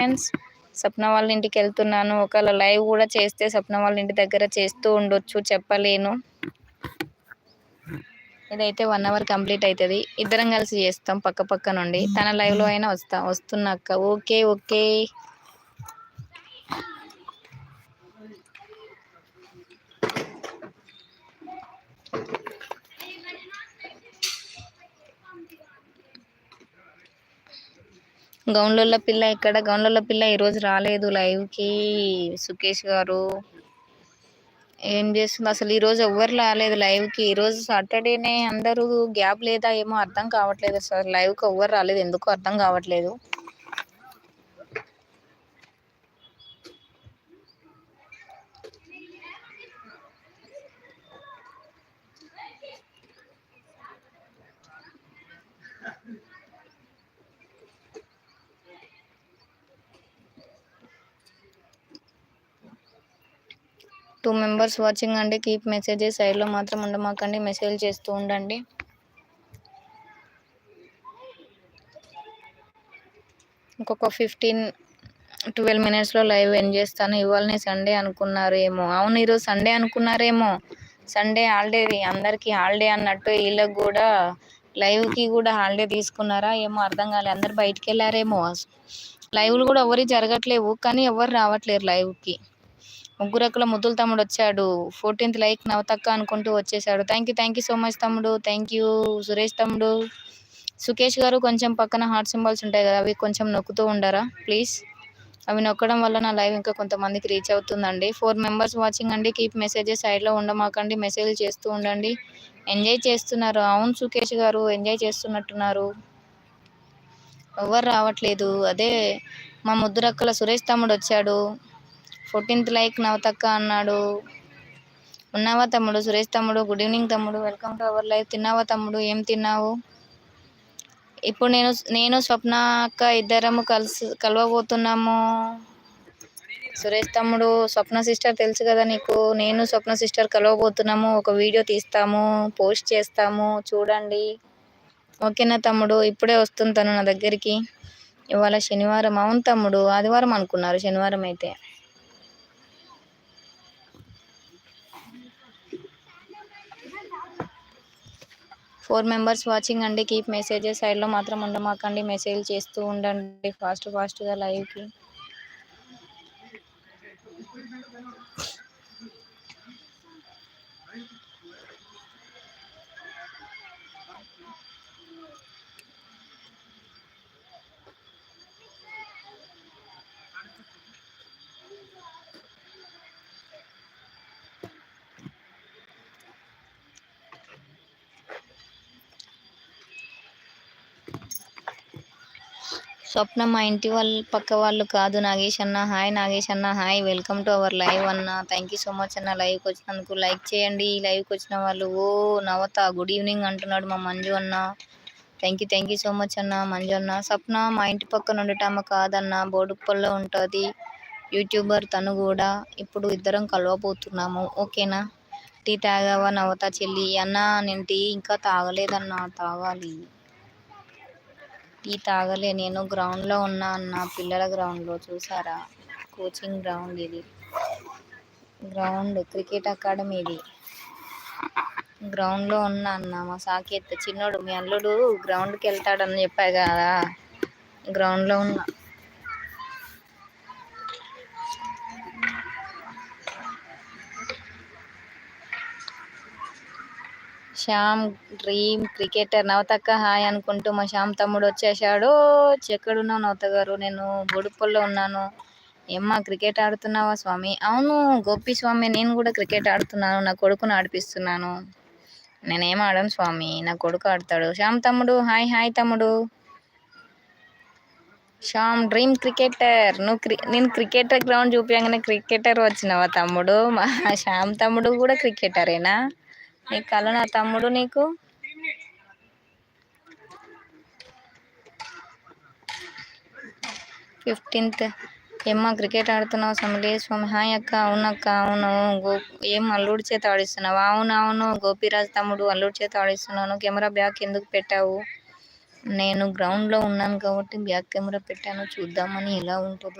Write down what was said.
Friends, Sapna వాళ్ళ ఇంటికి వెళ్తున్నాను. ఒకవేళ లైవ్ కూడా చేస్తే సప్న వాళ్ళ ఇంటి దగ్గర చేస్తూ ఉండొచ్చు, చెప్పలేను. ఇదైతే 1 అవర్ కంప్లీట్ అవుతుంది. ఇద్దరం కలిసి చేస్తాం పక్క పక్క నుండి. తన లైవ్ లో అయినా వస్తున్నాక. Okay okay. గౌన్లోళ్ళ పిల్ల ఇక్కడ. గౌన్లోళ్ళ పిల్ల ఈరోజు రాలేదు లైవ్ కి. సుకేష్ గారు ఏం చేస్తుంది అసలు? ఈరోజు ఎవ్వరు రాలేదు లైవ్ కి. ఈరోజు సాటర్డేనే, అందరూ గ్యాప్ లేదా ఏమో అర్థం కావట్లేదు సార్. లైవ్ కి ఎవ్వరు రాలేదు, ఎందుకో అర్థం కావట్లేదు. టూ మెంబర్స్ వాచింగ్ అండి. కీప్ మెసేజెస్ సైడ్లో మాత్రం ఉండమాకండి, మెసేజ్ చేస్తూ ఉండండి. ఇంకొక 12 మినిట్స్లో లైవ్ ఎండ్ చేస్తాను. ఇవాళనే సండే అనుకున్నారేమో. అవును, ఈరోజు సండే అనుకున్నారేమో. సండే హాలిడే, అందరికీ హాలిడే అన్నట్టు వీళ్ళకి కూడా లైవ్కి కూడా హాలిడే తీసుకున్నారా ఏమో అర్థం కాలేదు. అందరు బయటికి వెళ్ళారేమో. లైవ్లు కూడా ఎవరి జరగట్లేవు, కానీ ఎవరు రావట్లేరు లైవ్కి. ముగ్గురకుల ముద్దుల తమ్ముడు వచ్చాడు. 14th లైక్ నవతక్క అనుకుంటూ వచ్చేసాడు. థ్యాంక్ యూ సో మచ్ తమ్ముడు. థ్యాంక్ యూ సురేష్ తమ్ముడు. సుకేష్ గారు, కొంచెం పక్కన హార్ట్ సింబల్స్ ఉంటాయి కదా, అవి కొంచెం నొక్కుతూ ఉండరా ప్లీజ్. అవి నొక్కడం వల్ల నా లైవ్ ఇంకా కొంతమందికి రీచ్ అవుతుందండి. 4 మెంబర్స్ వాచింగ్ అండి. కీప్ మెసేజెస్ సైడ్లో ఉండమాకండి, మెసేజ్ చేస్తూ ఉండండి. ఎంజాయ్ చేస్తున్నారు. అవును సుకేష్ గారు, ఎంజాయ్ చేస్తున్నట్టున్నారు. ఎవరు రావట్లేదు. అదే మా ముద్దురక్కల సురేష్ తమ్ముడు వచ్చాడు. 14th లైక్ నవతక్క అన్నాడు. ఉన్నావా తమ్ముడు? సురేష్ తమ్ముడు, గుడ్ ఈవినింగ్ తమ్ముడు. Welcome to our live. తిన్నావా తమ్ముడు? ఏం తిన్నావు? ఇప్పుడు నేను స్వప్న అక్క ఇద్దరము కలవబోతున్నాము. సురేష్ తమ్ముడు, స్వప్న సిస్టర్ తెలుసు కదా నీకు. నేను స్వప్న సిస్టర్ కలవబోతున్నాము. ఒక వీడియో తీస్తాము, పోస్ట్ చేస్తాము, చూడండి. ఓకేనా తమ్ముడు? ఇప్పుడే వస్తుంది తను నా దగ్గరికి. ఇవాళ శనివారం. అవును తమ్ముడు, ఆదివారం అనుకున్నారు, శనివారం అయితే. ఫోర్ మెంబర్స్ వాచింగ్ అండి. కీప్ మెసేజెస్ సైడ్లో మాత్రం ఉండమాకండి, మెసేజ్ చేస్తూ ఉండండి ఫాస్ట్గా లైవ్కి. స్వప్న మా ఇంటి పక్క వాళ్ళు కాదు. నాగేష్ అన్న హాయ్. నాగేష్ అన్న hi. Welcome to our live అన్న. థ్యాంక్ యూ సో మచ్ అన్న, లైవ్కి వచ్చినందుకు. లైక్ చేయండి లైవ్కి వచ్చిన వాళ్ళు. ఓ నవత గుడ్ ఈవినింగ్ అంటున్నాడు మా మంజు అన్న. థ్యాంక్ యూ సో మచ్ అన్న మంజు అన్న. స్వప్న మా ఇంటి పక్కన ఉండటం కాదన్న, బోడుప్పల్లో ఉంటుంది. యూట్యూబర్ తను కూడా. ఇప్పుడు ఇద్దరం కలవబోతున్నాము, ఓకేనా? టీ తాగావా నవత చెల్లి? అన్న నేను టీ ఇంకా తాగలేదన్నా, తాగాలి. టీ తాగలే. నేను గ్రౌండ్లో ఉన్నా అన్న, పిల్లల గ్రౌండ్లో. చూసారా? కోచింగ్ గ్రౌండ్ ఇది. గ్రౌండ్ క్రికెట్ అకాడమీ ఇది. గ్రౌండ్లో ఉన్నా అన్న. మా సాకేత్ చిన్నోడు, మీ అల్లుడు గ్రౌండ్కి వెళ్తాడని చెప్పా కదా, గ్రౌండ్లో ఉన్నా. Shyam dream cricketer. నవతక్క హాయ్ అనుకుంటూ మా శ్యామ్ తమ్ముడు వచ్చేసాడు. ఎక్కడున్నావు నవత గారు? నేను బోడుప్పల్లో ఉన్నాను. ఏమ్మా క్రికెట్ ఆడుతున్నావా స్వామి? అవును గోపి స్వామి, నేను కూడా క్రికెట్ ఆడుతున్నాను. నా కొడుకును ఆడిపిస్తున్నాను. నేనేం ఆడను స్వామి, నా కొడుకు ఆడతాడు. శ్యామ్ తమ్ముడు హాయ్ తమ్ముడు. Shyam dream cricketer. నేను క్రికెటర్ గ్రౌండ్ చూపించగానే క్రికెటర్ వచ్చినావా తమ్ముడు? మా శ్యామ్ తమ్ముడు కూడా క్రికెటరేనా? నీ కళ నా తమ్ముడు నీకు. ఫిఫ్టీన్త్ ఏమ్మా క్రికెట్ ఆడుతున్నావు సమలే స్వామి? హాయ్ అక్క. అవునక్క, అవును. ఏం అల్లుడి చేత ఆడిస్తున్నావు? అవును గోపిరాజ్ తమ్ముడు, అల్లుడి చేత ఆడిస్తున్నాను. కెమెరా బ్యాక్ ఎందుకు పెట్టావు? నేను గ్రౌండ్లో ఉన్నాను కాబట్టి బ్యాక్ కెమెరా పెట్టాను, చూద్దామని ఎలా ఉంటుందో.